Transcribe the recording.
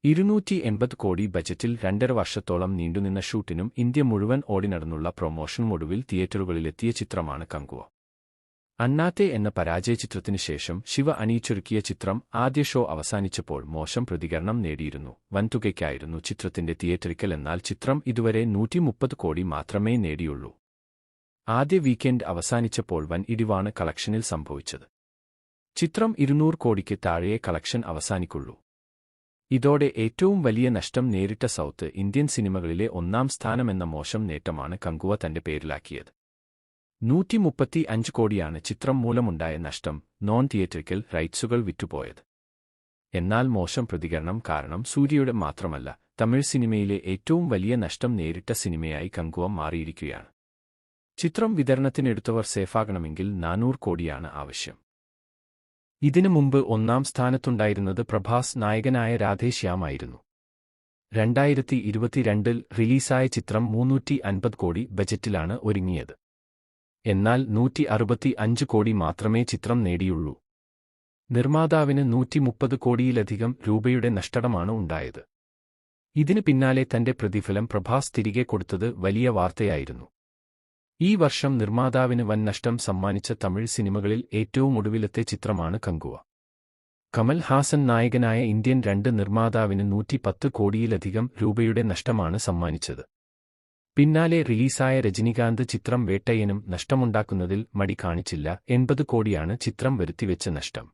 280 കോടി ബജറ്റിൽ 2.5 വർഷത്തോളം നീണ്ടുനിന്ന ഷൂട്ടിനും ഇന്ത്യ മുഴുവൻ ഓടിനടന്നുള്ള പ്രൊമോഷനും ഒടുവിൽ തിയേറ്ററുകളിലെത്തിയ ചിത്രമാണ് കങ്കുവ. അന്നാത്തെ എന്ന പരാജയചിത്രത്തിനു ശേഷം ശിവ അണിയിച്ചൊരുക്കിയ ചിത്രം ആദ്യ ഷോ അവസാനിച്ചപ്പോൾ മോശം പ്രതികരണം നേടിയിരുന്നു. വൻതുകയ്ക്കായിരുന്നു ചിത്രത്തിന്റെ തിയേറ്ററിക്കൽ. എന്നാൽ ചിത്രം ഇതുവരെ 130 കോടി മാത്രമേ നേടിയുള്ളൂ. ആദ്യ വീക്കെൻഡ് അവസാനിച്ചപ്പോൾ വൻ ഇടിവാണ് കളക്ഷനിൽ സംഭവിച്ചത്. ചിത്രം 200 കോടിക്ക് താഴെയേ കളക്ഷൻ അവസാനിക്കുള്ളൂ. ഇതോടെ ഏറ്റവും വലിയ നഷ്ടം നേരിട്ട സൗത്ത് ഇന്ത്യൻ സിനിമകളിലെ 1ാം സ്ഥാനമെന്ന മോശം നേട്ടമാണ് കങ്കുവ തന്റെ പേരിലാക്കിയത്. 135 കോടിയാണ് ചിത്രം മൂലമുണ്ടായ നഷ്ടം. നോൺ തിയേറ്ററിക്കൽ റൈറ്റ്സുകൾ വിറ്റുപോയത്. എന്നാൽ മോശം പ്രതികരണം കാരണം സൂര്യയുടെ മാത്രമല്ല, തമിഴ് സിനിമയിലെ ഏറ്റവും വലിയ നഷ്ടം നേരിട്ട സിനിമയായി കങ്കുവ മാറിയിരിക്കുകയാണ്. ചിത്രം വിതരണത്തിനെടുത്തവർ സേഫാകണമെങ്കിൽ 400 കോടിയാണ് ആവശ്യം. ഇതിനു മുമ്പ് 1ാം സ്ഥാനത്തുണ്ടായിരുന്നത് പ്രഭാസ് നായകനായ രാധേശ്യാമായിരുന്നു. 2022-ൽ റിലീസായ ചിത്രം 350 കോടി ബജറ്റിലാണ് ഒരുങ്ങിയത്. എന്നാൽ 165 കോടി മാത്രമേ ചിത്രം നേടിയുള്ളൂ. നിർമ്മാതാവിന് 130 കോടിയിലധികം രൂപയുടെ നഷ്ടമാണ് ഉണ്ടായത്. ഇതിന് പിന്നാലെ തന്റെ പ്രതിഫലം പ്രഭാസ് തിരികെ കൊടുത്തത് വലിയ വാർത്തയായിരുന്നു. ഈ വർഷം നിർമ്മാതാവിന് വൻ നഷ്ടം സമ്മാനിച്ച തമിഴ് സിനിമകളിൽ ഏറ്റവും ഒടുവിലത്തെ ചിത്രമാണ് കങ്കുവ. കമൽ ഹാസൻ നായകനായ ഇന്ത്യൻ 2 നിർമ്മാതാവിന് 110 കോടിയിലധികം രൂപയുടെ നഷ്ടമാണ് സമ്മാനിച്ചത്. പിന്നാലെ റിലീസായ രജനികാന്ത് ചിത്രം വേട്ടയ്യനും നഷ്ടമുണ്ടാക്കുന്നതിൽ മടി കാണിച്ചില്ല. 80 കോടിയാണ് ചിത്രം വരുത്തിവെച്ച നഷ്ടം.